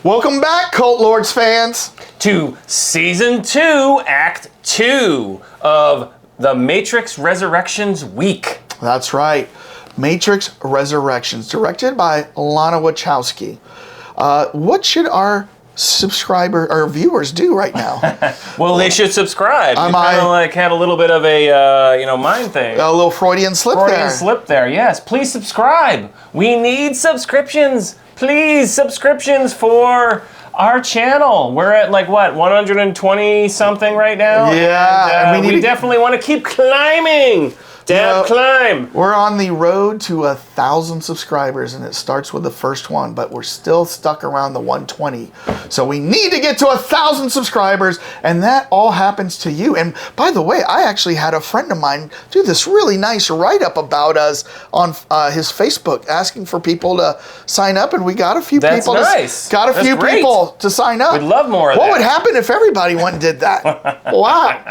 Welcome back, Cult Lords fans, to Season 2, Act 2 of The Matrix Resurrections Week. That's right. Matrix Resurrections, directed by Lana Wachowski. What should our viewers do right now? Well, they should subscribe. I You kind of like had a little bit of a, mind thing. A little Freudian slip there. Yes. Please subscribe. We need subscriptions. Please, subscriptions for our channel. We're at 120 something right now. Yeah. And, we definitely want to keep climbing. Climb. We're on the road to 1,000 subscribers, and it starts with the first one, but we're still stuck around the 120. So we need to get to 1,000 subscribers, and that all happens to you. And by the way, I actually had a friend of mine do this really nice write-up about us on his Facebook, asking for people to sign up, and we got a few people. Nice. People to sign up. We'd love more of that. What would happen happen if everybody went and did that? Wow.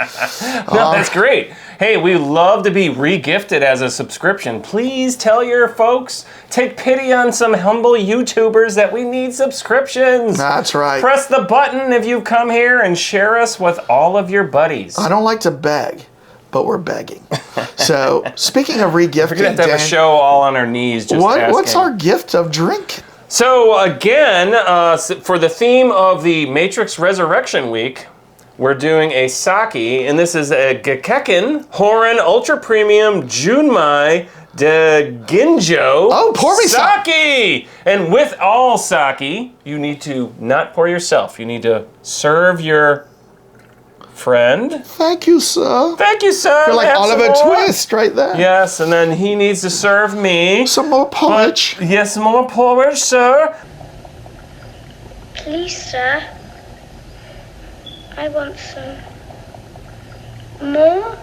No, that's great. Hey, we love to be re-gifted as a subscription. Please tell your folks, take pity on some humble YouTubers that we need subscriptions. That's right. Press the button if you've come here and share us with all of your buddies. I don't like to beg, but we're begging. So, speaking of re-gifting, we're going to have to have a show all on our knees just what's our gift of drink? So, again, for the theme of the Matrix Resurrection Week, we're doing a sake, and this is a Gekkeken Horin Ultra Premium Junmai de Ginjo. Oh, pour me sake! And with all sake, you need to not pour yourself. You need to serve your friend. Thank you, sir. Thank you, sir. You're like Oliver Twist right there. Yes, and then he needs to serve me. Some more porridge. Yes, some more porridge, sir. Please, sir. I want some more.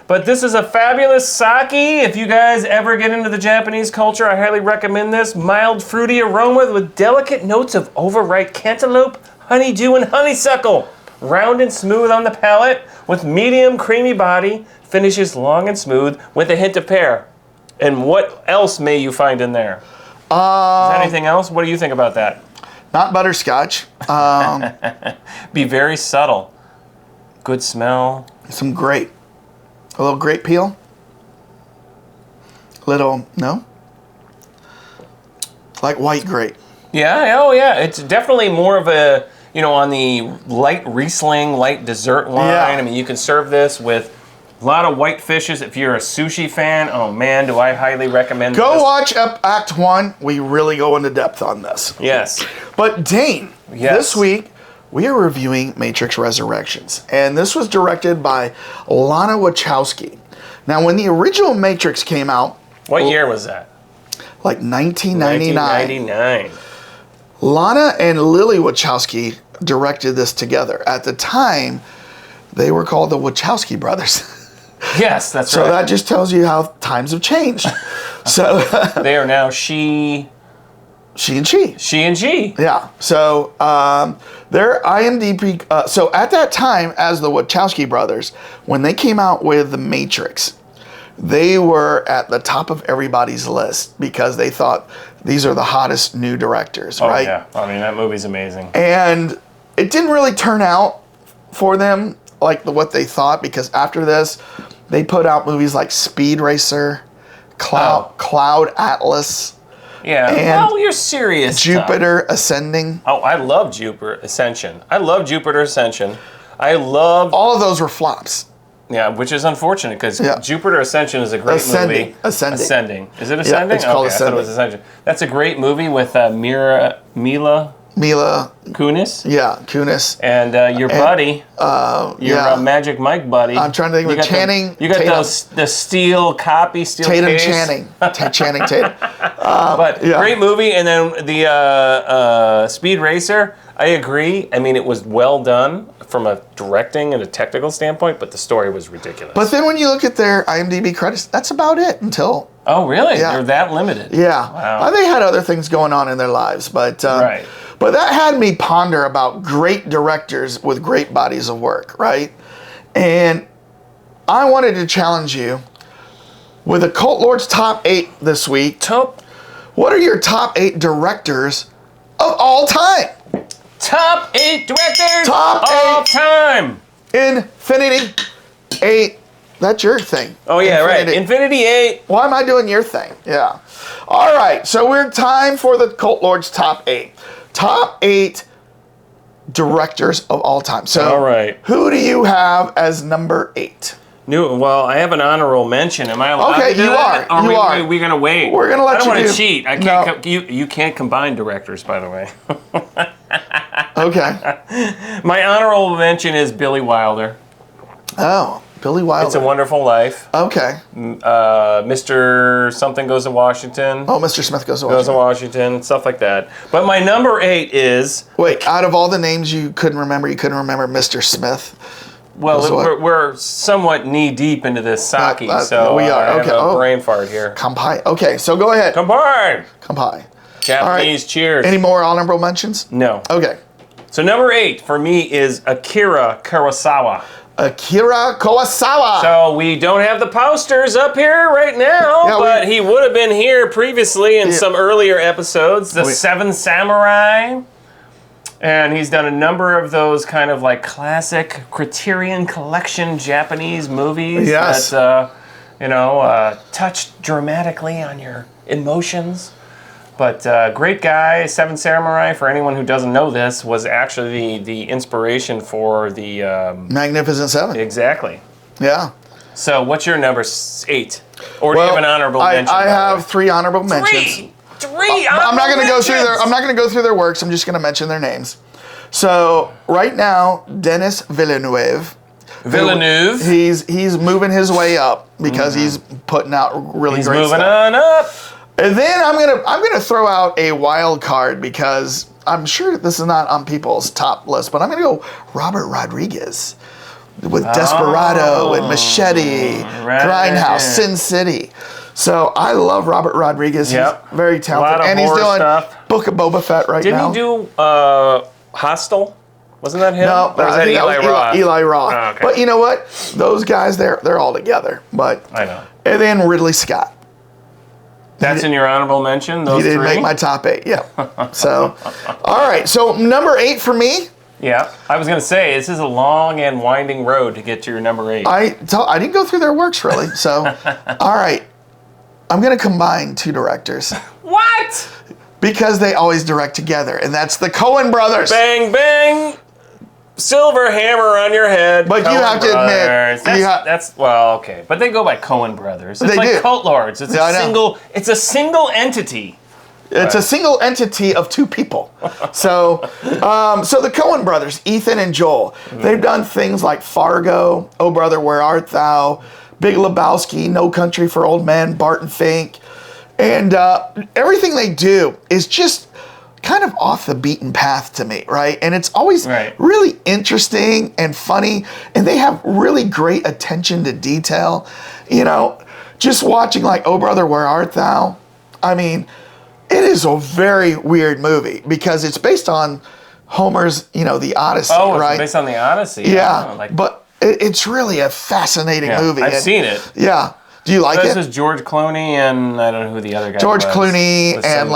But this is a fabulous sake. If you guys ever get into the Japanese culture, I highly recommend this. Mild, fruity aroma with delicate notes of overripe cantaloupe, honeydew, and honeysuckle. Round and smooth on the palate, with medium creamy body, finishes long and smooth with a hint of pear. And what else may you find in there? Is there anything else? What do you think about that? Not butterscotch. Be very subtle. Good smell. Some grape. A little grape peel. No? Like white grape. Yeah, oh yeah. It's definitely more of a, on the light Riesling, light dessert wine. Yeah. I mean, you can serve this with a lot of white fishes. If you're a sushi fan, oh man, do I highly recommend Go this. watch Act 1. We really go into depth on this. Yes. But Dane, this week we are reviewing Matrix Resurrections. And this was directed by Lana Wachowski. Now, when the original Matrix came out... What year was that? Like 1999. 1999. Lana and Lily Wachowski directed this together. At the time, they were called the Wachowski brothers. Yes, that's so right. So that just tells you how times have changed. So they are now she and she. She and she. Yeah. So their IMDb. So at that time, as the Wachowski brothers, when they came out with The Matrix, they were at the top of everybody's list because they thought these are the hottest new directors, right? Yeah. I mean, that movie's amazing. And it didn't really turn out for them like what they thought, because after this, they put out movies like Speed Racer, Cloud Atlas. Yeah, well, you're serious. Jupiter Ascending. Oh, I love Jupiter Ascension. I love... All of those were flops. Yeah, which is unfortunate because Jupiter Ascension is a great movie. Ascending. Is it Ascending? Yeah, it's called Ascending. I thought it was Ascension. That's a great movie with Mila Kunis. Yeah, Kunis. And your buddy, your Magic Mike buddy. I'm trying to think of Channing. You got the steel case. Channing Tatum. But great movie. And then the Speed Racer, I agree. I mean, it was well done from a directing and a technical standpoint, but the story was ridiculous. But then when you look at their IMDb credits, that's about it until... Oh, really? Yeah. They're that limited? Yeah. Wow. They had other things going on in their lives, but... right. But that had me ponder about great directors with great bodies of work, right? And I wanted to challenge you with a Cult Lords Top 8 this week. What are your top 8 directors of all time? Top 8 directors Top of all 8. time. Infinity 8. That's your thing. Oh, yeah, right. Infinity 8. Why am I doing your thing? Yeah. All right. So we're time for the Cult Lord's top 8. Top 8 directors of all time. So all right. Who do you have as number 8? Well, I have an honorable mention. Am I allowed Okay, to do you that? are. Or You are. We're going to wait. We're going to let you I don't want do- to cheat. I can't. You can't combine directors, by the way. Okay. My honorable mention is Billy Wilder. Oh, Billy Wilder. It's a Wonderful Life. Okay. Mr. Something Goes to Washington. Oh, Mr. Smith Goes to Goes to Washington. Washington, stuff like that. But my number 8 is... Wait, out of all the names you couldn't remember Mr. Smith? Well, we're somewhat knee-deep into this sake, so we are. I Okay. have a brain fart here. Kampai. Okay, so go ahead. Kampai! Kampai. Japanese cheers. Any more honorable mentions? No. Okay. So number 8 for me is Akira Kurosawa. Akira Kurosawa. So we don't have the posters up here right now, Yeah, but he would have been here previously in some earlier episodes. The Seven Samurai. And he's done a number of those kind of like classic Criterion Collection Japanese movies that, touch dramatically on your emotions. But great guy. Seven Samurai, for anyone who doesn't know this, was actually the inspiration for the... Magnificent Seven. Exactly. Yeah. So what's your number 8? Or do you have an honorable mention? I have 3 honorable mentions. I'm not going to go through their. I'm not going to go through their works. I'm just going to mention their names. So right now, Denis Villeneuve. He's moving his way up because he's putting out really great stuff. He's moving on up. And then I'm gonna throw out a wild card because I'm sure this is not on people's top list, but I'm gonna go Robert Rodriguez with Desperado and Machete, Grindhouse, Sin City. So I love Robert Rodriguez. Yep. He's very talented, and he's doing Book of Boba Fett right now. Didn't he do Hostel? Wasn't that him? No, or was that Eli Roth? Eli Roth. Oh, okay. But you know what? Those guys, they're all together. But I know. And then Ridley Scott. That's in your honorable mention? Those He didn't make my top 8, yeah. So, all right. So, number 8 for me. Yeah. I was going to say, this is a long and winding road to get to your number 8. I didn't go through their works, really. So, all right. I'm going to combine 2 directors. What? Because they always direct together, and that's the Coen brothers. Bang, bang. Silver hammer on your head. But Coen you have to admit, that's well, okay. But they go by Coen Brothers. It's They like do. Cult Lords. It's Yeah, I know. It's a single entity. It's a single entity of 2 people. So, so the Coen brothers, Ethan and Joel, they've done things like Fargo, Oh Brother, Where Art Thou, Big Lebowski, No Country for Old Men, Barton Fink, and everything they do is just kind of off the beaten path to me, right? And it's always really interesting and funny, and they have really great attention to detail. You know, just watching like Oh Brother, Where Art Thou? I mean, it is a very weird movie because it's based on Homer's, The Odyssey, right? It's based on the Odyssey. Yeah, but it's really a fascinating movie. I've seen it. Yeah. Do you like it? This is George Clooney and I don't know who the other guy George was. Clooney and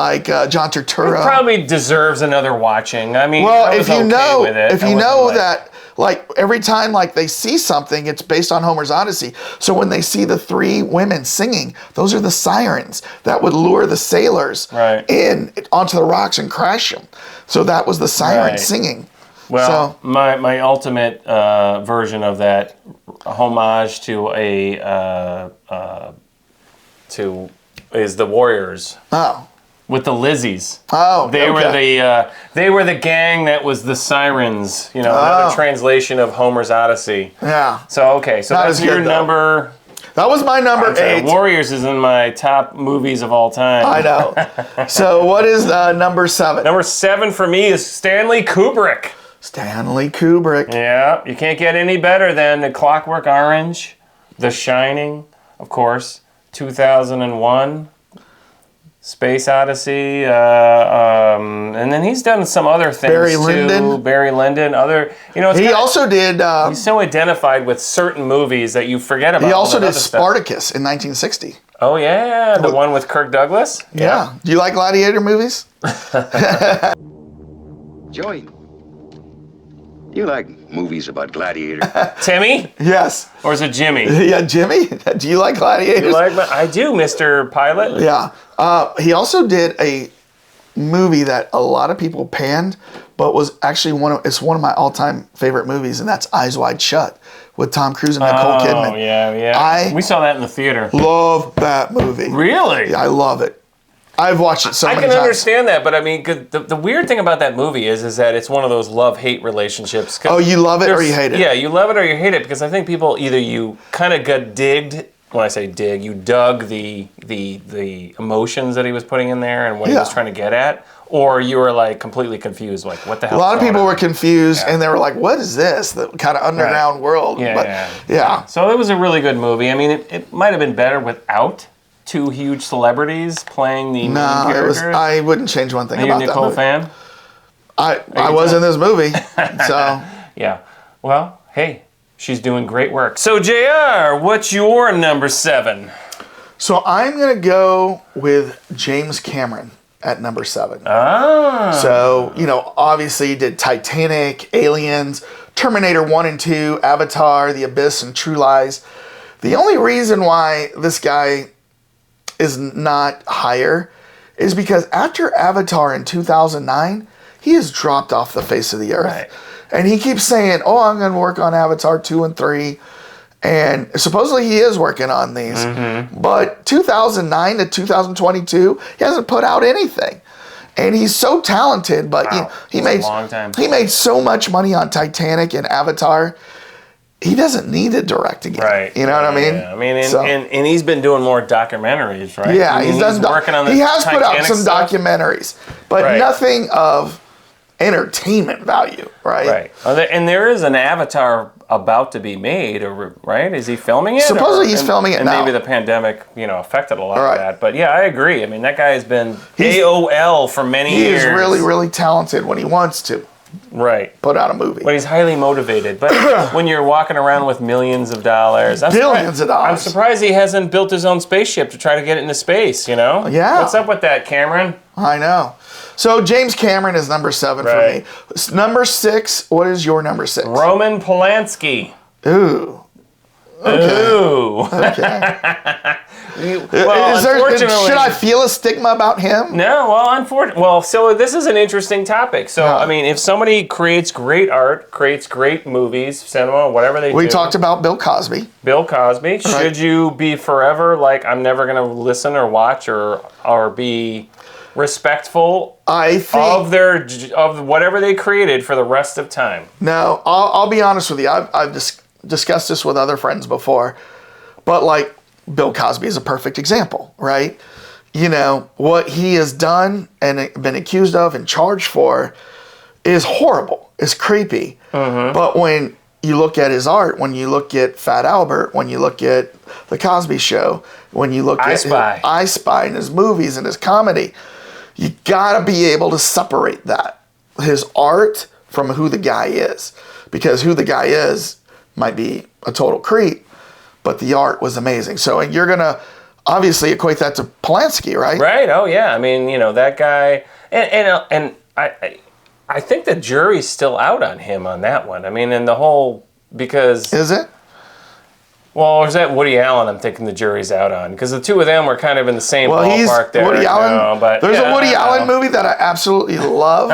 John Turturro. It probably deserves another watching. I mean, well, I was if you know, with it. if you know that, like every time like they see something, it's based on Homer's Odyssey. So when they see the 3 women singing, those are the sirens that would lure the sailors in onto the rocks and crash them. So that was the siren singing. Well, my ultimate version of that homage to is the Warriors. Oh. With the Lizzies. Oh, they were the gang that was the sirens. Another translation of Homer's Odyssey. Yeah. So that's your number. That was my number 8. Warriors is in my top movies of all time. I know. So what is number 7? Number 7 for me is Stanley Kubrick. Stanley Kubrick. Yeah, you can't get any better than The Clockwork Orange, The Shining, of course, 2001, Space Odyssey, and then he's done some other things too. Barry Lyndon, other, he also did. He's so identified with certain movies that you forget about. He also did Spartacus in 1960. Oh, yeah, the one with Kirk Douglas? Yeah. Do you like gladiator movies? Joey, do you like movies about gladiators? Timmy? Yes. Or is it Jimmy? Yeah, Jimmy. Do you like gladiators? I do, Mr. Pilot. Yeah. He also did a movie that a lot of people panned, but was actually it's one of my all-time favorite movies, and that's Eyes Wide Shut with Tom Cruise and Nicole Kidman. Oh, yeah. We saw that in the theater. Love that movie. Really? Yeah, I love it. I've watched it so many times. I can understand that, but I mean, 'cause the weird thing about that movie is that it's one of those love-hate relationships. Oh, you love it or you hate it? Yeah, you love it or you hate it, because I think people either you kind of got digged. When I say dig, you dug the emotions that he was putting in there and what he was trying to get at, or you were like completely confused, like what the hell? A lot of people were confused, and they were like, "What is this? The kind of underground world?" Yeah. So it was a really good movie. I mean, it might have been better without two huge celebrities playing the main characters. I wouldn't change one thing Are you about a that Nicole movie. fan? I was in this movie, so yeah. Well, hey. She's doing great work. So, JR, what's your number 7? So I'm going to go with James Cameron at number 7. So, obviously he did Titanic, Aliens, Terminator 1 and 2, Avatar, The Abyss, and True Lies. The only reason why this guy is not higher is because after Avatar in 2009, he has dropped off the face of the earth. Right. And he keeps saying, I'm going to work on Avatar 2 and 3. And supposedly he is working on these. Mm-hmm. But 2009 to 2022, he hasn't put out anything. And he's so talented, but he made so much money on Titanic and Avatar. He doesn't need to direct again. Right. You know what I mean? Yeah. I mean, and he's been doing more documentaries, right? Yeah, he's working on the He has Titanic put out some stuff. Documentaries, but nothing of entertainment value, right? Right. And there is an Avatar about to be made, right? Is he filming it? Supposedly he's filming it now. And maybe the pandemic, affected a lot of that. But yeah, I agree. I mean, that guy has been AOL for many years. He is really, really talented when he wants to. Right. Put out a movie. But he's highly motivated. But when you're walking around with millions of dollars. Billions of dollars. I'm surprised he hasn't built his own spaceship to try to get it into space, Yeah. What's up with that, Cameron? I know. So James Cameron is number 7 for me. Number 6, what is your number 6? Roman Polanski. Ooh. Okay. Ooh. Okay. Unfortunately, should I feel a stigma about him? No, unfortunately. Well, so this is an interesting topic. So, I mean, if somebody creates great art, creates great movies, cinema, whatever they do. We talked about Bill Cosby. Bill Cosby. Right. Should you be forever like, I'm never going to listen or watch or be respectful of whatever they created for the rest of time? No, I'll be honest with you. I've discussed this with other friends before, but like Bill Cosby is a perfect example, right? What he has done and been accused of and charged for is horrible. It's creepy. Mm-hmm. But when you look at his art, when you look at Fat Albert, when you look at The Cosby Show, when you look at I Spy and his movies and his comedy, you gotta be able to separate that, his art, from who the guy is. Because who the guy is might be a total creep, but the art was amazing. So you're gonna obviously equate that to Polanski, right? Right. Oh yeah. I mean, that guy, and I think the jury's still out on him on that one. I mean, and the whole because is it? Well, or is that Woody Allen? I'm thinking the jury's out on because the two of them were kind of in the same ballpark there. Woody Allen. There's a Woody Allen movie that I absolutely love.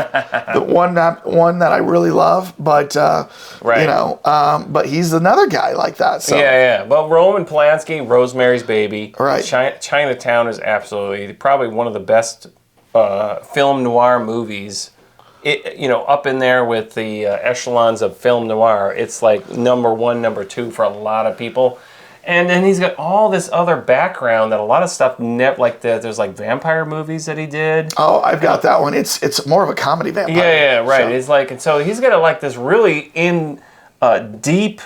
The one that I really love, but but he's another guy like that. So. Yeah. Well, Roman Polanski, Rosemary's Baby, right? Chinatown is absolutely probably one of the best film noir movies. Up in there with the echelons of film noir. It's like number 1, number 2 for a lot of people. And then he's got all this other background that a lot of stuff, there's like vampire movies that he did. Oh, I've got that one. It's more of a comedy vampire. Yeah, right. So. It's like, and so he's got this really deep,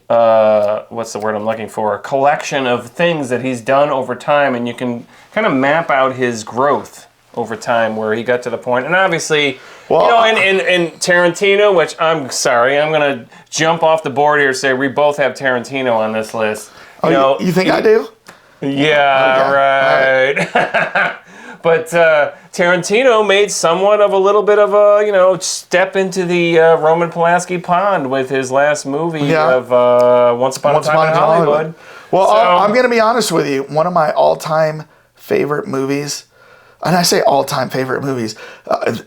what's the word I'm looking for? A collection of things that he's done over time, and you can kind of map out his growth over time where he got to the point. And obviously, and Tarantino, which I'm sorry, I'm going to jump off the board here and say we both have Tarantino on this list. You think I do? Yeah, right. But Tarantino made somewhat of a little bit of a, step into the Roman Polanski pond with his last movie of Once Upon a Time in Hollywood. Well, I'm going to be honest with you. One of my all-time favorite movies, and I say all-time favorite movies, I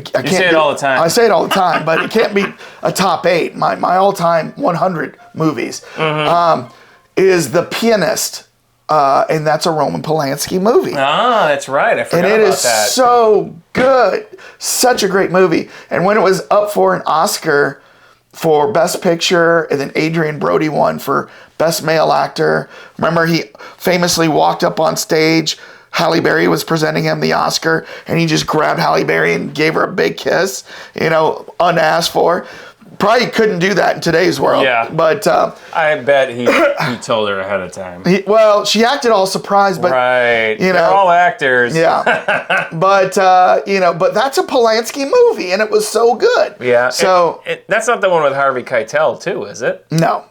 can't say it all the time. I say it all the time, but it can't be a top 8. My all-time 100 movies is The Pianist. And that's a Roman Polanski movie. Ah, that's right. I forgot about that. And it is so good. Such a great movie. And when it was up for an Oscar for Best Picture, and then Adrian Brody won for Best Male Actor. Remember, he famously walked up on stage. Halle Berry was presenting him the Oscar, and he just grabbed Halle Berry and gave her a big kiss, unasked for. Probably couldn't do that in today's world. Yeah. But I bet he told her ahead of time. She acted all surprised, but right. They're all actors. Yeah. But but that's a Polanski movie, and it was so good. Yeah. So that's not the one with Harvey Keitel, too, is it? No.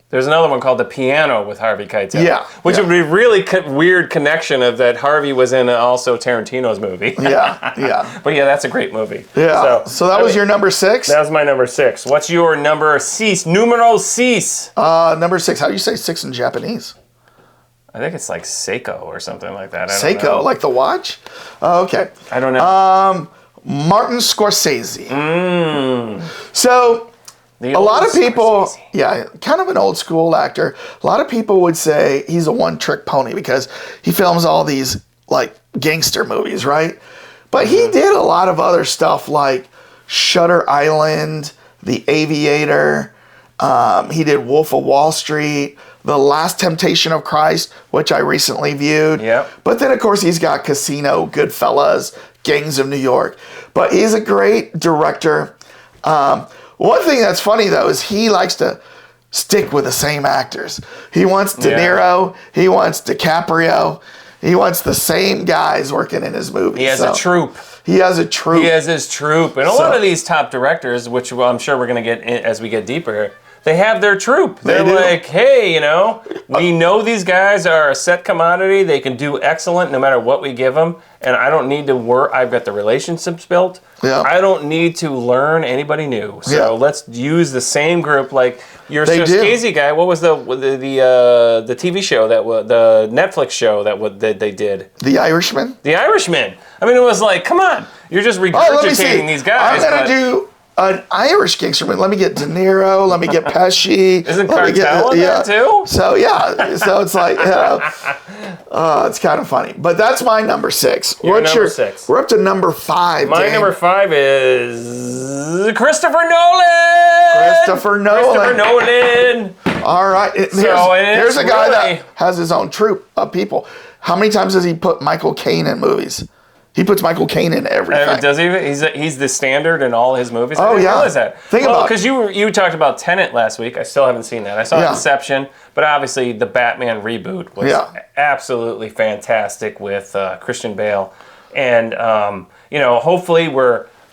There's another one called The Piano with Harvey Keitel. Yeah. Which would be a really weird connection of that Harvey was in also Tarantino's movie. Yeah. But yeah, that's a great movie. Yeah. So that was your number 6? That was my number 6. What's your number 6? Numero 6. Number 6. How do you say 6 in Japanese? I think it's like Seiko or something like that. Seiko, like the watch? Oh, okay. I don't know. Martin Scorsese. So a lot of people, kind of an old school actor. A lot of people would say he's a one-trick pony because he films all these like gangster movies, right? But he did a lot of other stuff like Shutter Island, The Aviator. He did Wolf of Wall Street, The Last Temptation of Christ, which I recently viewed. Yep. But then, of course, he's got Casino, Goodfellas, Gangs of New York. But he's a great director. One thing that's funny, though, is he likes to stick with the same actors. He wants De Niro. He wants DiCaprio. He wants the same guys working in his movies. He has a troupe. He has a troupe. He has his troupe. And a lot of these top directors, which I'm sure we're going to get in as we get deeper, they have their troupe. They're like, hey, we know these guys are a set commodity. They can do excellent no matter what we give them. And I don't need to work. I've got the relationships built. Yeah. I don't need to learn anybody new. So let's use the same group. Like your Scorsese guy. What was the TV show the Netflix show that they did? The Irishman. The Irishman. I mean, it was like, come on, you're just regurgitating these guys. I'm gonna do an Irish gangster movie. Let me get De Niro. Let me get Pesci. Isn't Cartel in there too? So so it's like it's kind of funny. But that's my number 6. What's number 6? We're up to number 5. My number 5 is Christopher Nolan. Christopher Nolan. All right. Here's a guy that has his own troupe of people. How many times does he put Michael Caine in movies? He puts Michael Caine in everything. Does he? He's the standard in all his movies. I didn't realize that. Think about it. Because you talked about Tenet last week. I still haven't seen that. I saw Inception, but obviously the Batman reboot was absolutely fantastic with Christian Bale, and hopefully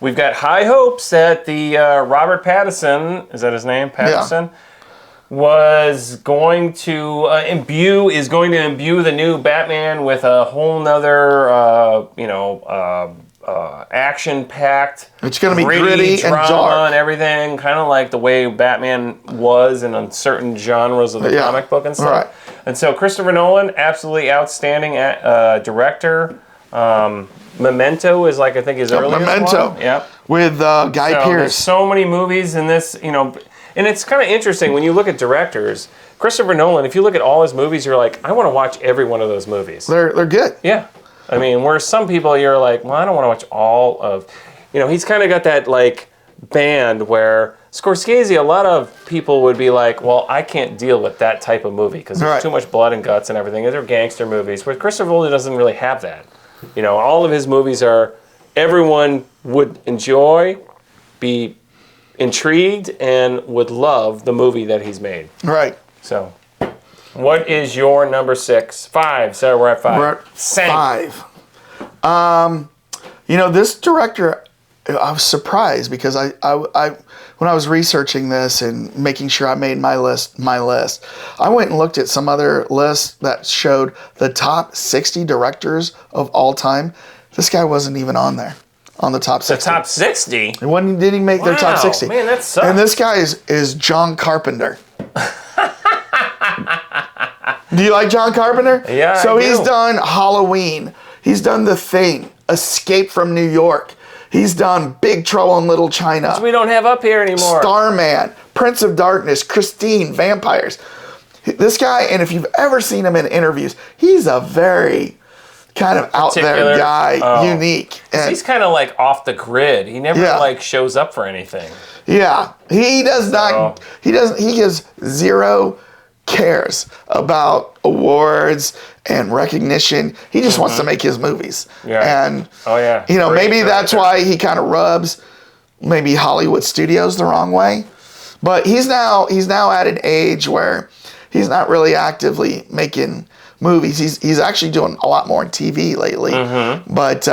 we've got high hopes that the Robert Pattinson, is that his name? Pattinson. Yeah. Is going to imbue the new Batman with a whole nother, action-packed. It's going to be gritty drama and dark and everything, kind of like the way Batman was in certain genres of the comic book and stuff. Right. And so Christopher Nolan, absolutely outstanding director. Memento is I think his earliest Memento. one. Yep. With Guy Pearce. There's so many movies in this, And it's kind of interesting when you look at directors. Christopher Nolan, if you look at all his movies, you're like, I want to watch every one of those movies. They're good. Yeah. I mean, where some people you're like, well, I don't want to watch all of, he's kind of got that like band where Scorsese, a lot of people would be like, well, I can't deal with that type of movie because there's too much blood and guts and everything. They're gangster movies. But Christopher Nolan doesn't really have that. All of his movies are, everyone would enjoy, be intrigued, and would love the movie that he's made. Right. So, what is your number 6? 5. So we're at 5. We're at 5. This director, I was surprised because I when I was researching this and making sure I made my list, I went and looked at some other lists that showed the top 60 directors of all time. This guy wasn't even on there, on the top 60. The top 60? Didn't even make their top 60. Man, that sucks. And this guy is John Carpenter. Do you like John Carpenter? Yeah, So I do. he's done Halloween. He's done The Thing, Escape from New York. He's done Big Trouble in Little China. Which we don't have up here anymore. Starman, Prince of Darkness, Christine, Vampires. This guy, and if you've ever seen him in interviews, he's a very kind of out there guy, unique. And he's kind of like off the grid. He never like shows up for anything. yeah, he does not. He doesn't. He gives zero cares about awards and recognition. He just wants to make his movies. Yeah. And Great maybe that's director. why he kind of rubs maybe Hollywood studios the wrong way. But he's now at an age where he's not really actively making movies. He's actually doing a lot more on TV lately. But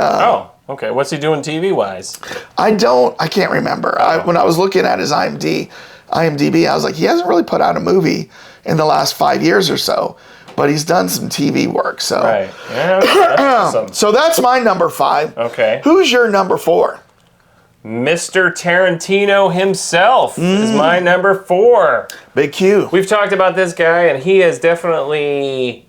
okay. What's he doing TV wise? I can't remember. When I was looking at his IMDb, I was like, he hasn't really put out a movie in the last 5 years or so, but he's done some TV work. So, Right. Yeah, that's awesome. so that's my number 5. Okay. Who's your number 4? Mr. Tarantino himself is my number 4. Big Q. We've talked about this guy, and he has definitely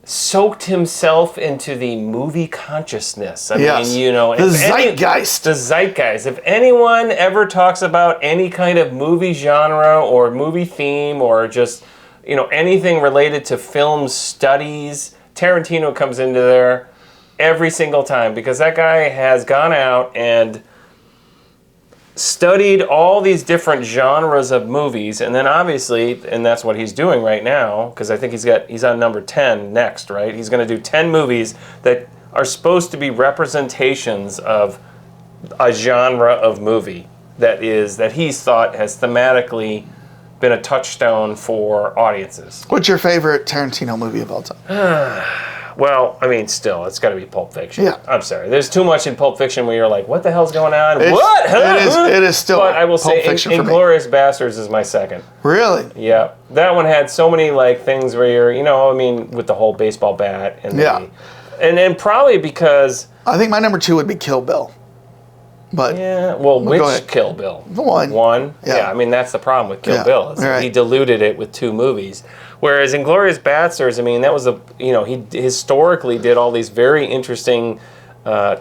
soaked himself into the movie consciousness. I mean, you know, the zeitgeist. The zeitgeist. If anyone ever talks about any kind of movie genre or movie theme or just, you know, anything related to film studies, Tarantino comes into there every single time because that guy has gone out and studied all these different genres of movies, and then obviously, and that's what he's doing right now, because I think he's on number 10 next, right? He's going to do 10 movies that are supposed to be representations of a genre of movie that he's thought has thematically been a touchstone for audiences. What's your favorite Tarantino movie of all time? Well, I mean, still, it's got to be Pulp Fiction. Yeah. I'm sorry. There's too much in Pulp Fiction where you're like, what the hell's going on? It is still But I will Pulp say Fiction for me. Inglourious Bastards is my second. Really? Yeah. That one had so many, like, things where you're, you know, I mean, with the whole baseball bat. And and then probably because... I think my number 2 would be Kill Bill. But yeah, well, go which ahead. Kill Bill? The one. One? Yeah. Yeah, I mean, that's the problem with Kill Yeah, Bill. Is right. He diluted it with 2 movies. Whereas Inglourious Basterds, I mean, that was he historically did all these very interesting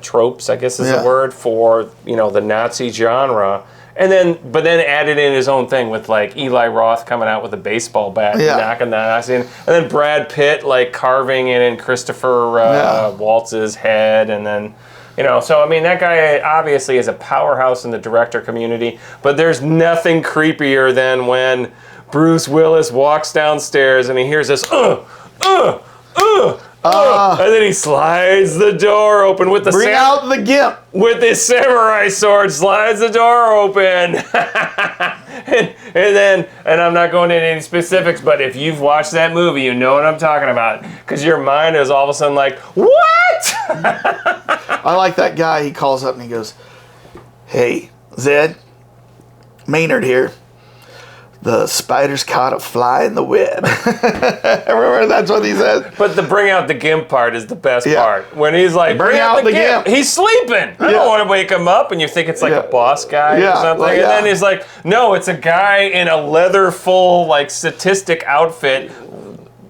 tropes, I guess is the word, for, you know, the Nazi genre. But then added in his own thing with, like, Eli Roth coming out with a baseball bat and knocking the Nazi in. And then Brad Pitt, like, carving it in Christopher Waltz's head. And then, you know, so, I mean, that guy obviously is a powerhouse in the director community. But there's nothing creepier than when Bruce Willis walks downstairs and he hears this, and then he slides the door open with the bring out the gimp. with his samurai sword, slides the door open. and I'm not going into any specifics, but if you've watched that movie, you know what I'm talking about. Because your mind is all of a sudden like, what? I like that guy. He calls up and he goes, "Hey, Zed, Maynard here. The spider's caught a fly in the web." Remember, that's what he says. But the bring out the gimp part is the best part. When he's like, bring out the gimp. He's sleeping. I don't want to wake him up. And you think it's like a boss guy or something. Like, and then he's like, no, it's a guy in a leather full, like, statistic outfit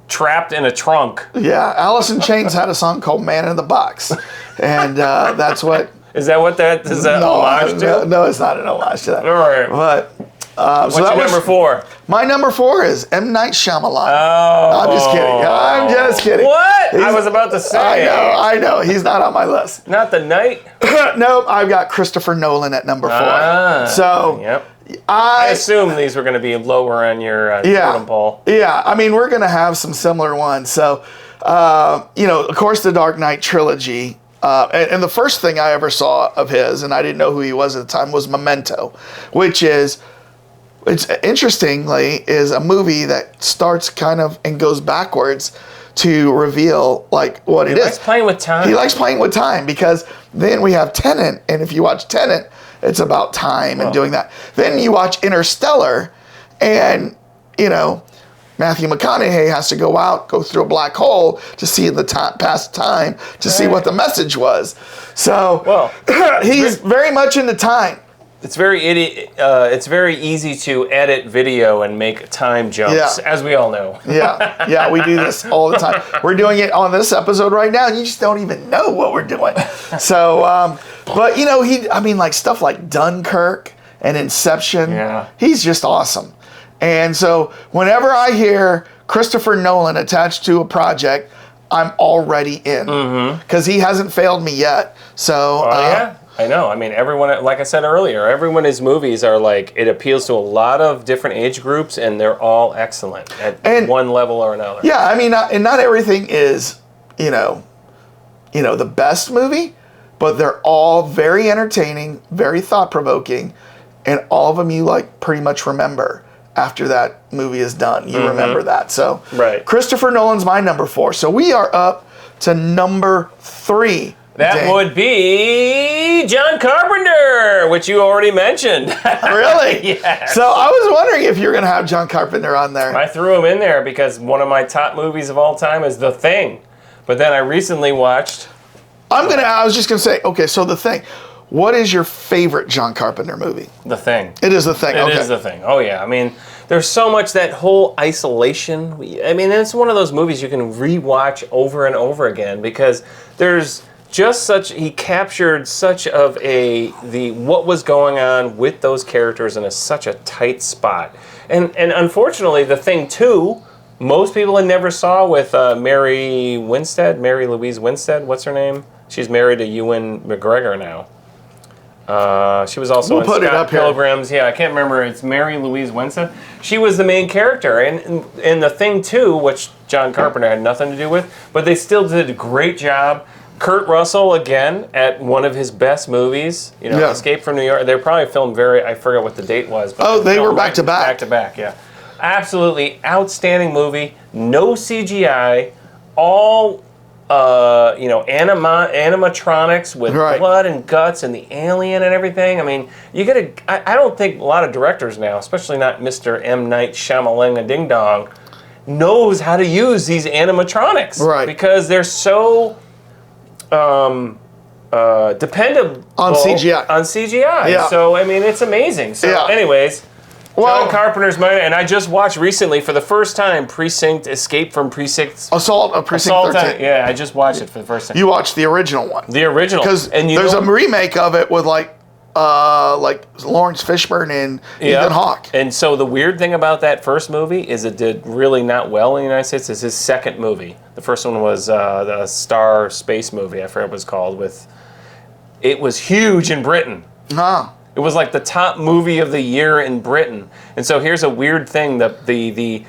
trapped in a trunk. Yeah, Alice in Chains had a song called "Man in the Box," and that's what. Is that what that is? That homage to? No, it's not an homage to that. All right. But what's your number 4? My number 4 is M. Night Shyamalan. Oh. I'm just kidding. What? I was about to say. I know. He's not on my list. Not the night? Nope, I've got Christopher Nolan at number 4. So, yep. I assume these were going to be lower on your totem pole. Yeah, I mean, we're going to have some similar ones. So, you know, of course, the Dark Knight trilogy. And the first thing I ever saw of his, and I didn't know who he was at the time, was Memento, which is... It's interestingly is a movie that starts kind of and goes backwards to reveal like what it is. He likes playing with time. He likes playing with time because then we have Tenet, and if you watch Tenet, it's about time and doing that. Then you watch Interstellar, and you know, Matthew McConaughey has to go through a black hole to see the past time to see what the message was. So he's very much into time. It's very easy to edit video and make time jumps, as we all know. Yeah, we do this all the time. We're doing it on this episode right now, and you just don't even know what we're doing. So, but you know, like stuff like Dunkirk and Inception, he's just awesome. And so whenever I hear Christopher Nolan attached to a project, I'm already in because he hasn't failed me yet. So, yeah. I know. I mean, everyone, like I said earlier, everyone in his movies are like, it appeals to a lot of different age groups, and they're all excellent at one level or another. Yeah, I mean, and not everything is, you know, the best movie, but they're all very entertaining, very thought-provoking, and all of them you like pretty much remember after that movie is done. You remember that. So, Christopher Nolan's my number 4. So we are up to number 3. That would be John Carpenter, which you already mentioned. Really? Yes. So I was wondering if you're going to have John Carpenter on there. I threw him in there because one of my top movies of all time is The Thing. But then I recently watched... I was just going to say, okay, so The Thing. What is your favorite John Carpenter movie? The Thing. It is The Thing, It is The Thing. Oh, yeah. I mean, there's so much that whole isolation. I mean, it's one of those movies you can rewatch over and over again because there's... he captured such of what was going on with those characters in such a tight spot. And unfortunately, The Thing 2, most people had never saw with Mary Louise Winstead, what's her name? She's married to Ewan McGregor now. She was also in Scott Pilgrim's. Yeah, I can't remember. It's Mary Louise Winstead. She was the main character. And in The Thing 2, which John Carpenter had nothing to do with, but they still did a great job. Kurt Russell, again, at one of his best movies, Escape from New York. They probably filmed I forget what the date was. But they were back to back. Back to back, yeah. Absolutely outstanding movie. No CGI. All, animatronics with blood and guts and the alien and everything. I mean, I don't think a lot of directors now, especially not Mr. M. Night Shyamalan Ding Dong, knows how to use these animatronics. Right. Because they're so... dependable on CGI. Yeah. So, I mean, it's amazing. So, anyways, John Carpenter's mine, and I just watched recently for the first time Escape from Precinct... Assault of Precinct 13. Yeah, I just watched it for the first time. You watched the original one. The original. Because there's a remake of it with like Lawrence Fishburne and Ethan Hawke. And so the weird thing about that first movie is it did really not well in the United States. It's his second movie. The first one was the Star Space movie, I forget what it was called. It was huge in Britain. It was like the top movie of the year in Britain. And so here's a weird thing. The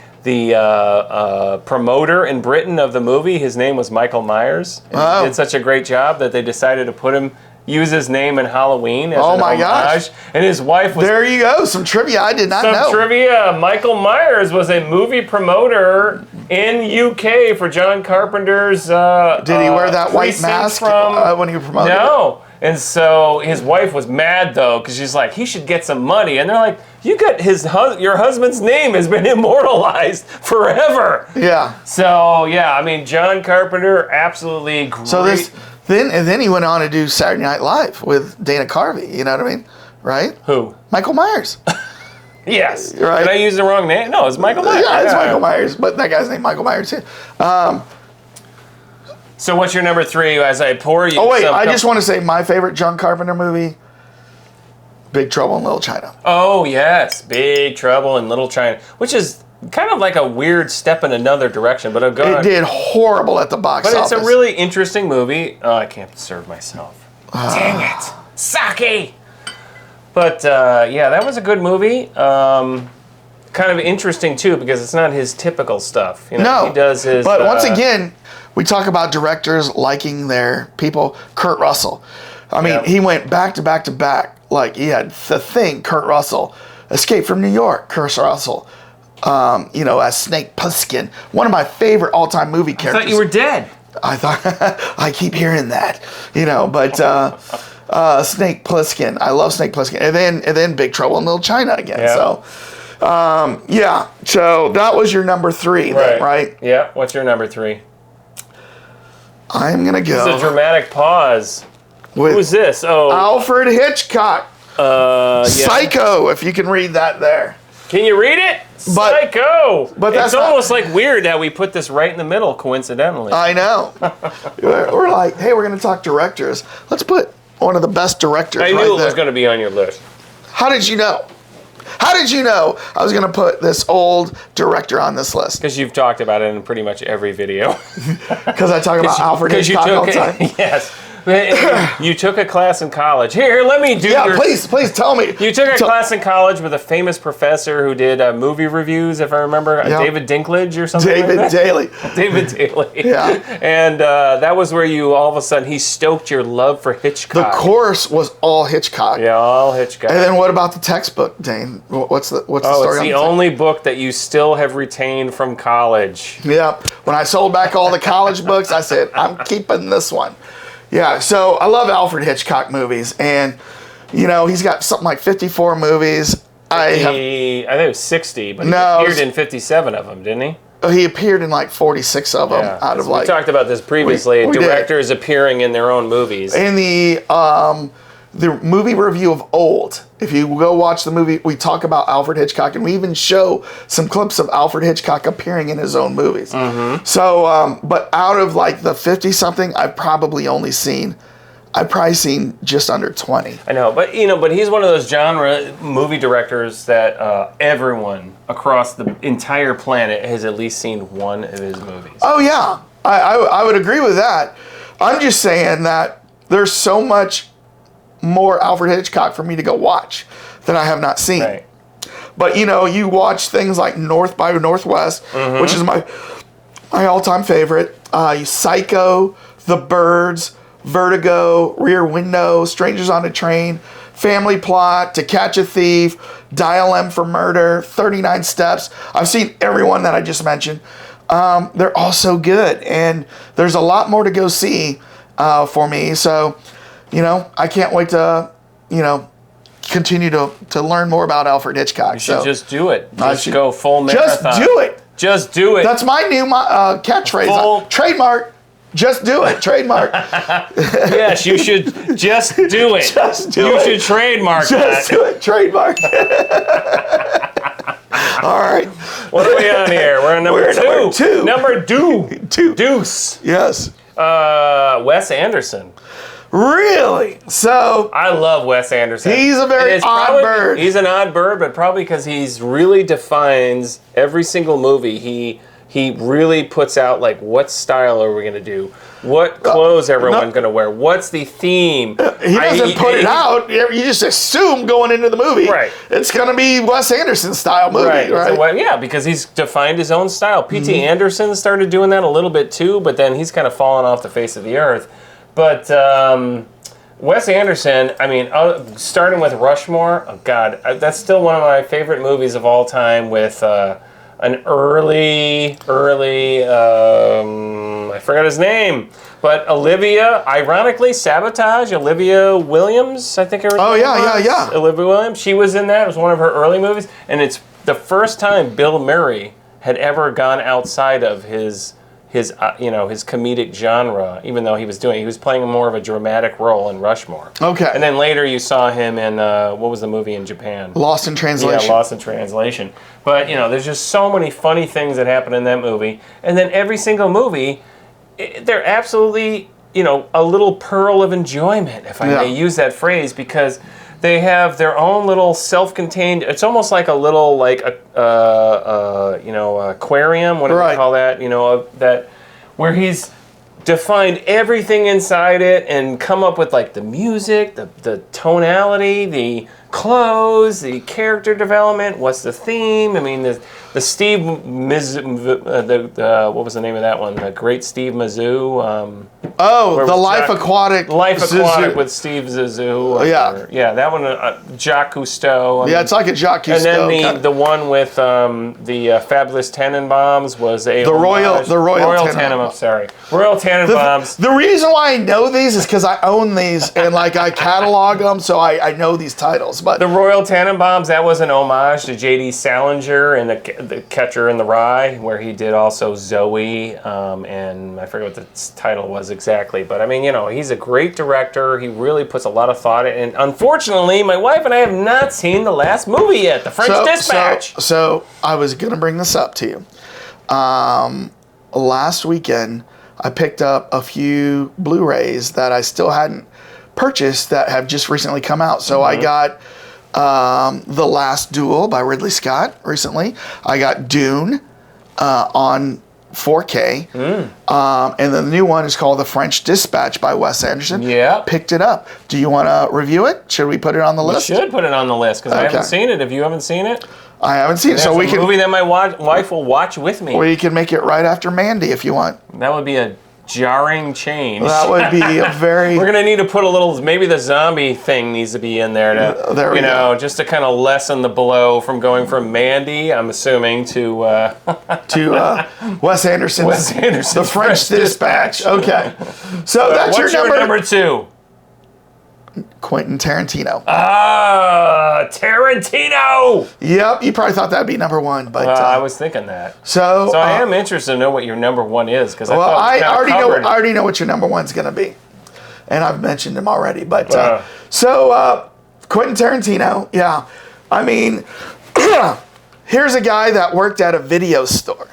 promoter in Britain of the movie, his name was Michael Myers. And he did such a great job that they decided to use his name in Halloween as an homage. Gosh. And his wife was... There you go. Some trivia I did not know. Some trivia. Michael Myers was a movie promoter in UK for John Carpenter's... did he wear that white mask when he promoted it? No. And so his wife was mad, though, because she's like, he should get some money. And they're like, your husband's name has been immortalized forever. Yeah. So, yeah, I mean, John Carpenter, absolutely great. So then he went on to do Saturday Night Live with Dana Carvey, you know what I mean? Right? Who? Michael Myers. Yes. Right? Did I use the wrong name? No, it's Michael Myers. Yeah, it's Michael Myers, but that guy's named Michael Myers too. So what's your number 3 as I pour you? Oh wait, I just want to say my favorite John Carpenter movie, Big Trouble in Little China. Oh yes, Big Trouble in Little China, which is kind of like a weird step in another direction, but it did horrible at the box office. But it's a really interesting movie. Oh, I can't serve myself. Dang it, sake. But yeah, that was a good movie. Kind of interesting too because it's not his typical stuff. No, he does his. But once again, we talk about directors liking their people. Kurt Russell. I mean, he went back to back to back. Like he had The Thing, Kurt Russell. Escape from New York, Kurt Russell. as Snake Plissken, one of my favorite all-time movie I characters. thought you were dead. I thought I keep hearing that, but Snake Plissken. I love Snake Plissken, and then Big Trouble in Little China again. Yeah. So, So that was your number 3, then, right? Yeah. What's your number 3? I'm gonna go. This is a dramatic pause. with Who is this? Oh, Alfred Hitchcock. yeah. Psycho. If you can read that there. Can you read it? Psycho. But that's it's almost like weird that we put this right in the middle, coincidentally. I know. We're like, hey, we're gonna talk directors. Let's put one of the best directors. I right knew it there. was going to be on your list. How did you know? How did you know I was going to put this old director on this list? Because you've talked about it in pretty much every video. Because I talk about Alfred Hitchcock all the time. Yes. You took a class in college. Here, let me do your... please tell me. You took a class in college with a famous professor who did movie reviews, if I remember. Yeah. David Dinklage or something David like that? Daly. David Daly. Yeah. And that was where you, all of a sudden, he stoked your love for Hitchcock. The course was all Hitchcock. Yeah, all Hitchcock. And then what about the textbook, Dane? What's the story? It's the on only book that you still have retained from college. Yeah. When I sold back all the college books, I said, I'm keeping this one. Yeah, so I love Alfred Hitchcock movies, and he's got something like 54 movies. I think it was 60, but he appeared in 57 of them, didn't he? He appeared in like 46 of them out of we talked about this previously. we Directors appearing in their own movies. In the movie review of Old, if you go watch the movie, we talk about Alfred Hitchcock, and we even show some clips of Alfred Hitchcock appearing in his own movies. Mm-hmm. So, but out of like the 50-something, I've probably seen just under 20. I know, but he's one of those genre movie directors that everyone across the entire planet has at least seen one of his movies. Oh yeah, I would agree with that. I'm just saying that there's so much more Alfred Hitchcock for me to go watch that I have not seen. Right. But you watch things like North by Northwest, Mm-hmm. which is my all-time favorite. Psycho, The Birds, Vertigo, Rear Window, Strangers on a Train, Family Plot, To Catch a Thief, Dial M for Murder, 39 Steps. I've seen every one that I just mentioned. They're all so good, and there's a lot more to go see for me. So, I can't wait to, continue to learn more about Alfred Hitchcock. You should just do it. Just go full Just marathon. do it. Just do it. That's my new catchphrase. Trademark. Just do it. Trademark. Yes, you should just do it. Just do you it. should trademark Just that. do it. Trademark. All right. What are we on here? We're on number two. Number Two. Deuce. Yes. Wes Anderson. Really? So I love Wes Anderson. he's a very odd bird. He's an odd bird, but probably because he's really defines every single movie. He really puts out like what style are we going to do? What clothes everyone's going to wear? What's the theme? He doesn't put it out. You just assume going into the movie, Right. It's going to be Wes Anderson style movie, right? So, yeah, because he's defined his own style. P.T. Anderson started doing that a little bit too, but then he's kind of fallen off the face of the earth. But Wes Anderson, I mean, starting with Rushmore, oh God, that's still one of my favorite movies of all time with an early, I forgot his name, but Olivia, ironically, Sabotage, Olivia Williams, I think her name was. Yeah. Olivia Williams, she was in that. It was one of her early movies, and it's the first time Bill Murray had ever gone outside of his comedic genre, even though he was playing more of a dramatic role in Rushmore. Okay. And then later you saw him in, what was the movie in Japan? Lost in Translation. Yeah, Lost in Translation. But, there's just so many funny things that happen in that movie. And then every single movie, they're absolutely, a little pearl of enjoyment, if I may use that phrase, because they have their own little self-contained. It's almost like a little aquarium. What do we call that? That where he's defined everything inside it and come up with like the music, the tonality, the clothes, the character development, what's the theme? I mean, the Steve what was the name of that one? The Great Steve Mizzou. The Life Aquatic. Life Aquatic Zissou. with Steve Zissou. Yeah. That one. Jacques Cousteau. It's like a Jacques Cousteau. And then the one with the Fabulous Tannenbaums was a Royal Tannenbaums. Sorry, Royal Tannenbaums. The reason why I know these is because I own these and like I catalog them, so I know these titles. But the Royal Tannenbaums, that was an homage to J.D. Salinger and the Catcher in the Rye, where he did also Zoe, and I forget what the title was exactly. But I mean, he's a great director. He really puts a lot of thought in. And unfortunately, my wife and I have not seen the last movie yet, The French Dispatch. So I was going to bring this up to you. Last weekend, I picked up a few Blu-rays that I still hadn't purchased that have just recently come out. So I got The Last Duel by Ridley Scott recently. I got Dune on 4K. And the new one is called The French Dispatch by Wes Anderson. Yeah. Picked it up. Do you want to review it? Should we put it on the list? We should put it on the list because I haven't seen it. If you haven't seen it, I haven't seen it. So we can. Movie that my wife will watch with me. Or you can make it right after Mandy if you want. That would be a jarring change. That would be a very. We're gonna need to put a little. Maybe the zombie thing needs to be in there to, there we go. Just to kind of lessen the blow from going from Mandy, I'm assuming, to Wes Anderson's. The French Dispatch. Okay, so that's what's your number two. Quentin Tarantino. Tarantino. Yep, you probably thought that'd be number one, but I was thinking that. So I am interested to know what your number one is because I already know what your number one's going to be, and I've mentioned him already. But Quentin Tarantino, yeah. I mean, here's a guy that worked at a video store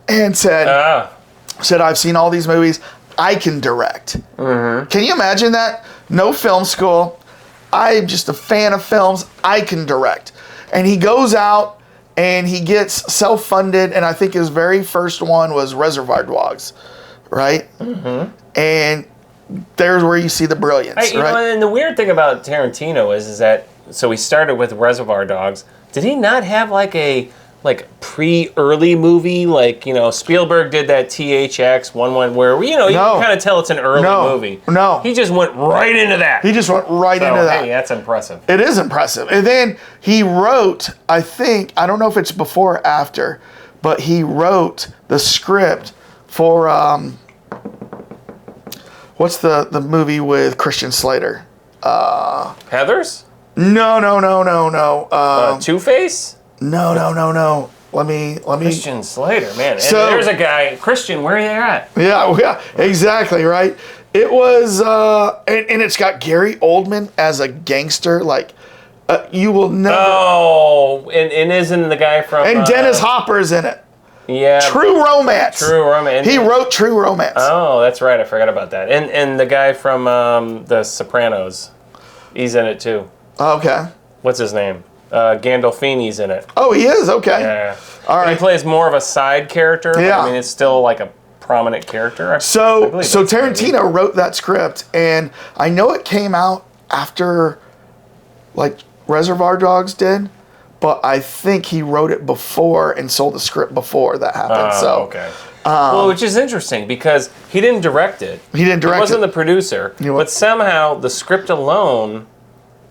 and said, I've seen all these movies. I can direct. Can you imagine that? No film school. I'm just a fan of films. I can direct. And he goes out and he gets self-funded, and I think his very first one was Reservoir Dogs, right? And there's where you see the brilliance, right? And the weird thing about Tarantino is that, so he started with Reservoir Dogs. Did he not have like a pre-early movie, Spielberg did that THX 1-1 where you can kind of tell it's an early movie. No, he just went right into that. Into that. Hey, that's impressive. It is impressive. And then he wrote, I don't know if it's before or after, but he wrote the script for what's the movie with Christian Slater? Heathers? No. Two-Face? No. Let me. Christian Slater, man. So, and there's a guy, Christian. Where are you at? Yeah, exactly right. It was, and it's got Gary Oldman as a gangster. You will never. Oh, and isn't the guy from? And Dennis Hopper's in it. Yeah. True Romance. He wrote True Romance. Oh, that's right. I forgot about that. And the guy from The Sopranos, he's in it too. Okay. What's his name? Gandolfini's in it. Oh, he is? Okay. Yeah. All right. He plays more of a side character. Yeah. But, I mean, it's still like a prominent character. So Tarantino wrote that script, and I know it came out after, Reservoir Dogs did, but I think he wrote it before and sold the script before that happened. Okay. Which is interesting because he didn't direct it. He wasn't the producer, but somehow the script alone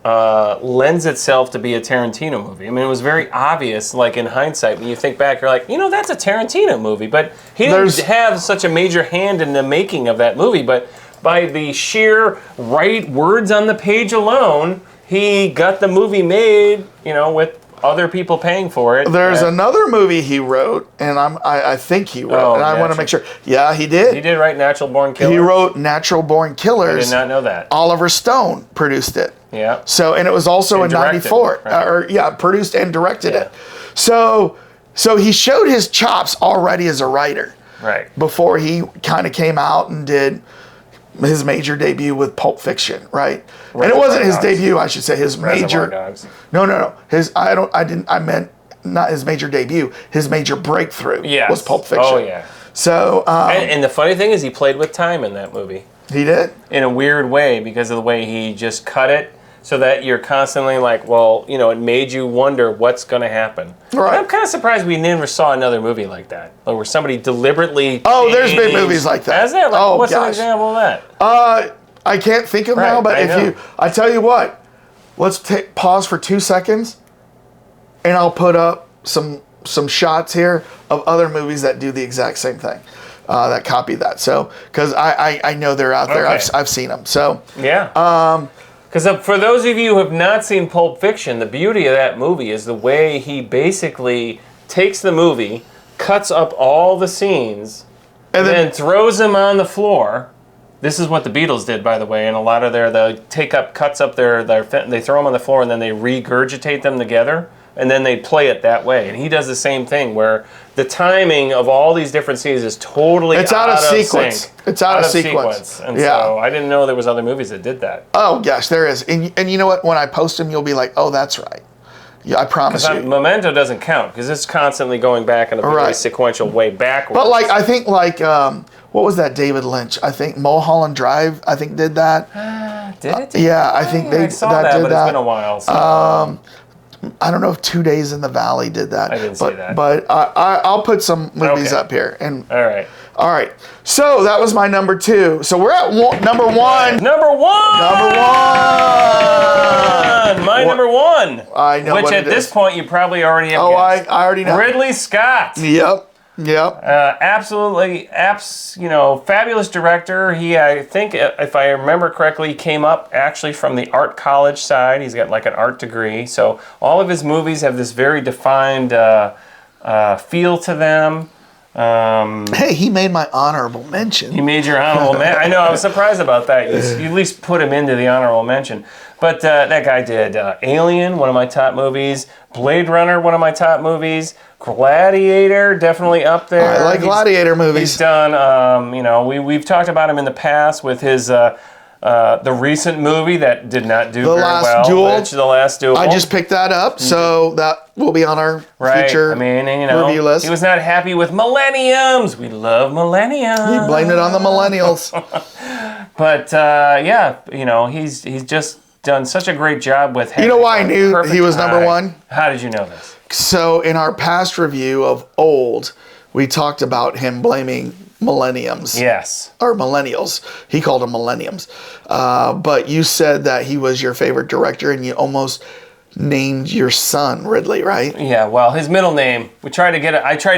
lends itself to be a Tarantino movie. I mean, it was very obvious, in hindsight, when you think back, you're like, that's a Tarantino movie. But he didn't have such a major hand in the making of that movie. But by the sheer right words on the page alone, he got the movie made, with other people paying for it. There's another movie he wrote, and I think he wrote, and I want to make sure. Yeah, he did. He did write Natural Born Killers. He wrote Natural Born Killers. I did not know that. Oliver Stone produced it. Yeah. So, and it was also in '94. Right. Produced and directed it. So he showed his chops already as a writer. Right. Before he kind of came out and did his major debut with Pulp Fiction, right? And it wasn't his debut, I should say, his major. Dogs. No. I meant not his major debut. His major breakthrough was Pulp Fiction. Oh yeah. So and the funny thing is he played with time in that movie. He did. In a weird way because of the way he just cut it. so that you're constantly like, well, you know, it made you wonder what's going to happen. Right. And I'm kind of surprised we never saw another movie like that, or where somebody deliberately. Oh, there's been movies like that. Has there? Like, oh, what's gosh. an example of that? I can't think of Right, now, but I I tell you what, let's pause for 2 seconds, and I'll put up some shots here of other movies that do the exact same thing, that copy that. So, because I know they're out there, Okay. I've seen them. So Yeah. Because for those of you who have not seen Pulp Fiction, the beauty of that movie is the way he basically takes the movie, cuts up all the scenes, and then throws them on the floor. This is what the Beatles did, by the way, and a lot of they cuts up they throw them on the floor and then they regurgitate them together, and then they play it that way. And he does the same thing where the timing of all these different scenes is totally out of sequence. Sync. It's out of sequence. And yeah. so I didn't know there was other movies that did that. Oh gosh, there is. And you know what? When I post them, you'll be like, oh, that's right. Yeah, I promise you. Memento doesn't count because it's constantly going back in a very sequential way backwards. But like, I think like, what was that David Lynch? I think Mulholland Drive, I think did that. Did it? Yeah, I think I saw that, did but that. it's been a while. So. I don't know if 2 Days in the Valley did that. I didn't see that. But I'll put some movies up here. And all right. All right. So that was my number 2. So we're at number 1. Number 1. My number 1. I know Which what at it this is. point you probably already have guessed. I already know. Ridley Scott. Yep. Absolutely, fabulous director. He, I think, if I remember correctly, came up actually from the art college side. He's got like an art degree. So all of his movies have this very defined feel to them. Hey, he made my honorable mention. He made your honorable mention. I know, I was surprised about that. You at least put him into the honorable mention. But that guy did Alien, one of my top movies. Blade Runner, one of my top movies. Gladiator, definitely up there. I like Gladiator movies. He's done, we've talked about him in the past with his the recent movie that did not do very well. The Last Duel. I just picked that up, so that will be on our future review list. He was not happy with Millenniums. We love Millenniums. He blamed it on the millennials. But he's just done such a great job with. You know why I knew he was number 1? How did you know this? So in our past review of Old, we talked about him blaming millenniums. Yes. Or millennials. He called them millenniums. But you said that he was your favorite director, and you almost named your son Ridley, right? Yeah, well, his middle name, I tried to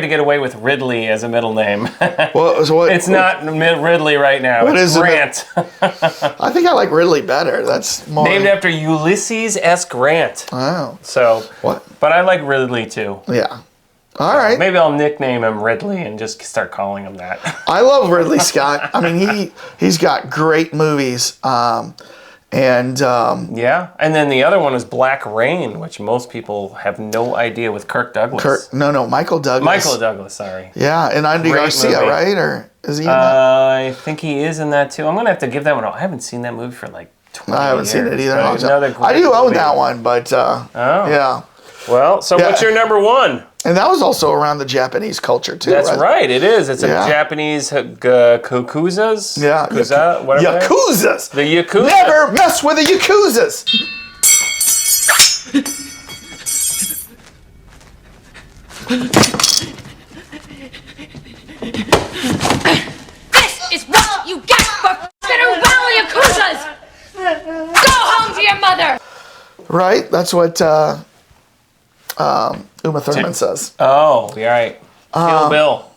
get away with Ridley as a middle name. It's not Ridley right now. It's Grant. I think I like Ridley better. That's more named after Ulysses S. Grant. Oh. So, what? But I like Ridley too. Yeah. All right. Maybe I'll nickname him Ridley and just start calling him that. I love Ridley Scott. I mean, he's got great movies. And then the other one is Black Rain, which most people have no idea with Kirk Douglas. Michael Douglas. Michael Douglas, sorry. Yeah, and Andy Garcia, movie. Right? Or is he in that? I think he is in that too. I'm gonna have to give that one. I haven't seen that movie for like 20 years. I haven't seen it either. I do own that one, but yeah. Well, so what's your number 1? And that was also around the Japanese culture too. That's right. It is. It's a Japanese Yakuzas. Yeah. Whatever. Yakuzas. The Yakuza. Never mess with the Yakuzas. This is what you get for f***ing around with Yakuzas! Go home to your mother! Right? That's what Uma Thurman says. Oh, you're right. Kill Bill.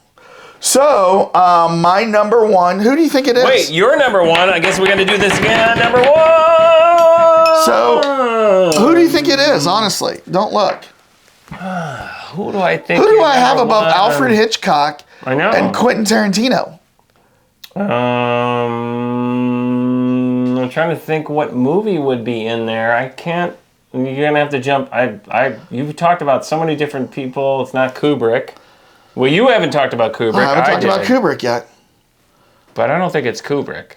So, my number 1, who do you think it is? Wait, your number 1. I guess we're going to do this again. Number 1. So, who do you think it is, honestly? Don't look. Who do I think? Who do I have above Alfred Hitchcock and Quentin Tarantino? I'm trying to think what movie would be in there. I can't. You're gonna have to jump. You've talked about so many different people. It's not Kubrick. Well, you haven't talked about Kubrick. I haven't talked about Kubrick yet. But I don't think it's Kubrick.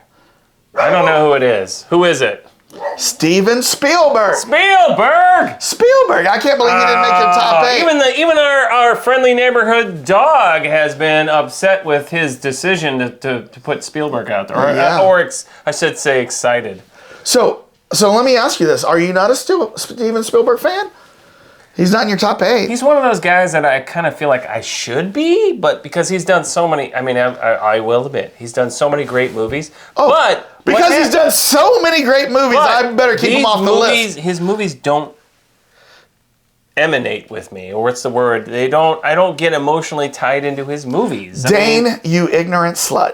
I don't know who it is. Who is it? Steven Spielberg. Spielberg. I can't believe he didn't make the top 8. Even our friendly neighborhood dog has been upset with his decision to put Spielberg out there, or I should say excited. So So let me ask you this. Are you not a Steven Spielberg fan? He's not in your top 8. He's one of those guys that I kind of feel like I should be, but because he's done so many, I mean, I will admit, he's done so many great movies. Oh, but because he's done so many great movies, I better keep him off the list. His movies don't emanate with me, or what's the word? I don't get emotionally tied into his movies. Dane, you ignorant slut.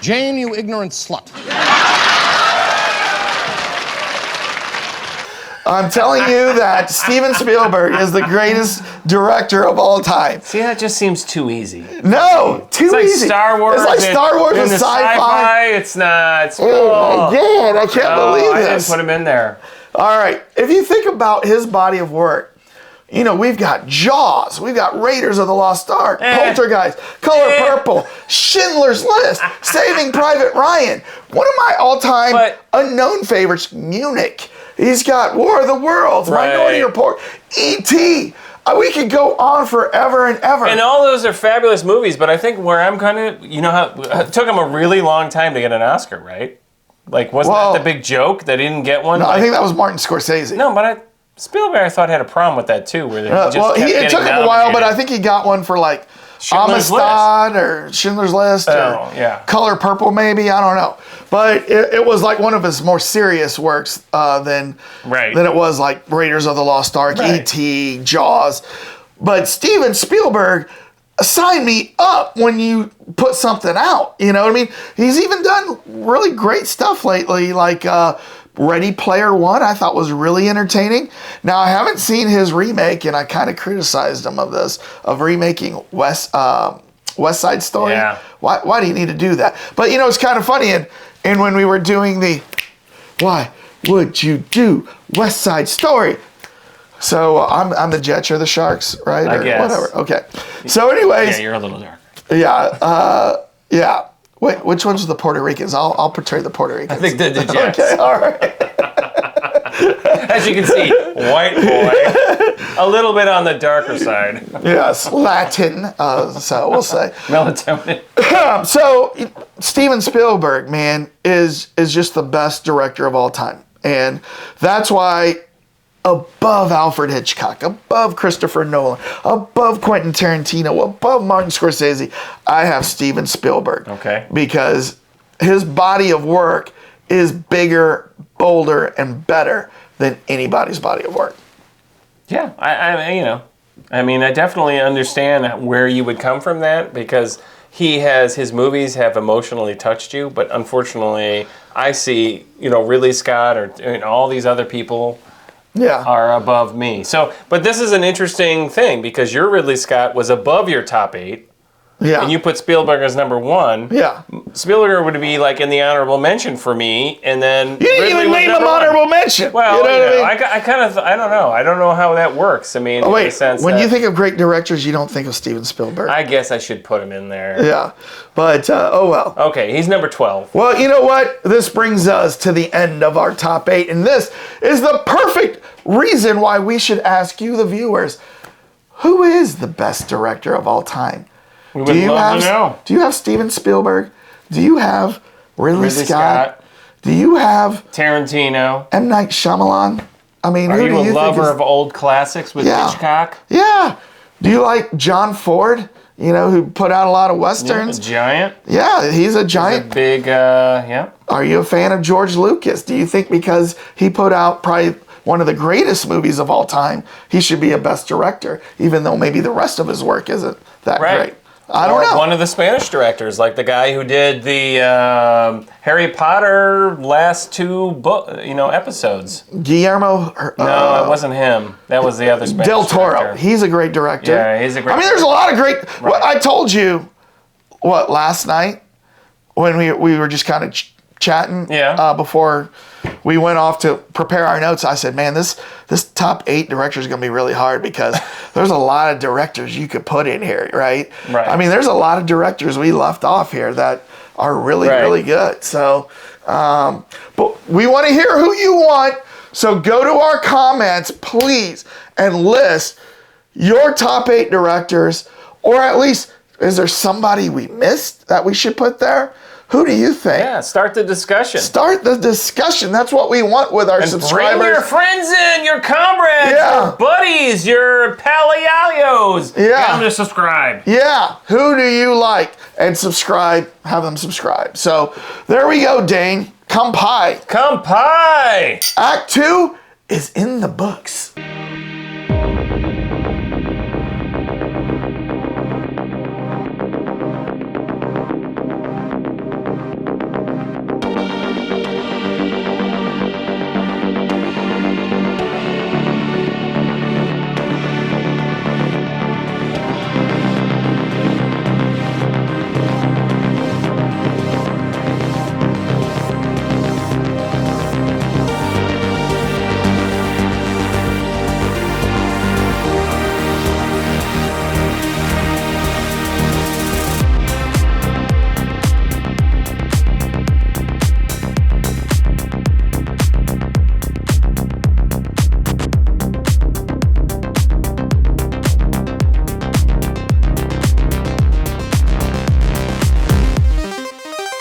Jane, you ignorant slut. I'm telling you that Steven Spielberg is the greatest director of all time. See, that just seems too easy. No, too It's like easy. Star Wars. It's like Star Wars and sci-fi. It's not. Oh my God, I can't believe I this. didn't put him in there. All right, if you think about his body of work, you know, we've got Jaws, we've got Raiders of the Lost Ark, Poltergeist, Color Purple, Schindler's List, Saving Private Ryan. One of my all-time unknown favorites, Munich. He's got War of the Worlds, Minority Report, E.T. We could go on forever and ever. And all those are fabulous movies, but I think where I'm kind of, you know how, it took him a really long time to get an Oscar, right? Like, wasn't that the big joke that he didn't get one? No, I think that was Martin Scorsese. No, but Spielberg, I thought, had a problem with that, too, where they just it took him a while, but I think he got one for, like, Schindler's Amistad or Schindler's List or Color Purple, maybe. I don't know. But it was like one of his more serious works than it was like Raiders of the Lost Ark, E.T., Jaws. But Steven Spielberg, sign me up when you put something out. You know what I mean? He's even done really great stuff lately, like Ready Player One, I thought was really entertaining. Now, I haven't seen his remake, and I kind of criticized him of remaking West Side Story. Yeah. Why do you need to do that? But, you know, it's kind of funny, and when we were doing the Why Would You Do West Side Story? So I'm the Jets or the Sharks, right? I guess. Whatever. Okay. So anyways. Yeah, you're a little dark. Yeah. Yeah. Wait, which one's the Puerto Ricans? I'll portray the Puerto Ricans. I think the Jets. Okay, all right. As you can see, white boy, a little bit on the darker side. Yes, Latin, so we'll say. Melatonin. So, Steven Spielberg, man, is just the best director of all time. And that's why above Alfred Hitchcock, above Christopher Nolan, above Quentin Tarantino, above Martin Scorsese, I have Steven Spielberg. Okay. Because his body of work is bigger, bolder, and better than anybody's body of work. Yeah, I definitely understand where you would come from that, because his movies have emotionally touched you, but unfortunately, I see, Ridley Scott or all these other people are above me. So, but this is an interesting thing, because your Ridley Scott was above your top 8. Yeah. And you put Spielberg as number 1. Yeah. Spielberg would be like in the honorable mention for me, and then you didn't even name him honorable mention. Well, I don't know. I don't know how that works. I mean, in the the sense when you think of great directors, you don't think of Steven Spielberg. I guess I should put him in there. Yeah, but oh well. Okay, he's number 12. Well, you know what? This brings us to the end of our top 8, and this is the perfect reason why we should ask you, the viewers, who is the best director of all time? We would love to know. Do you have Steven Spielberg? Do you have Ridley Scott? Do you have Tarantino? M. Night Shyamalan? I mean, are who you do you a lover think of old classics with Hitchcock? Yeah. Do you like John Ford? Who put out a lot of westerns? Yeah, a giant. Yeah, he's a giant. He's a big, yeah. Are you a fan of George Lucas? Do you think because he put out probably one of the greatest movies of all time, he should be a best director, even though maybe the rest of his work isn't that great? I don't know. One of the Spanish directors, like the guy who did the Harry Potter last 2 episodes. Guillermo. No, it wasn't him. That was the other Spanish Del Toro. director. He's a great director. Yeah, he's a great. There's a lot of great. Right. Well, I told you, last night when we were just kind of chatting. Yeah. Before we went off to prepare our notes, I said, man, this top 8 directors is going to be really hard, because there's a lot of directors you could put in here, right? Right. There's a lot of directors we left off here that are really, really good. So, but we want to hear who you want. So go to our comments, please, and list your top 8 directors, or at least, is there somebody we missed that we should put there? Who do you think? Yeah, start the discussion. Start the discussion. That's what we want with our subscribers. Bring your friends in, your comrades, Yeah. your buddies, your palialios. Yeah. Get them to subscribe. Yeah, who do you like? And subscribe, have them subscribe. So there we go, Dane. Come pie. Come pie. Act 2 is in the books.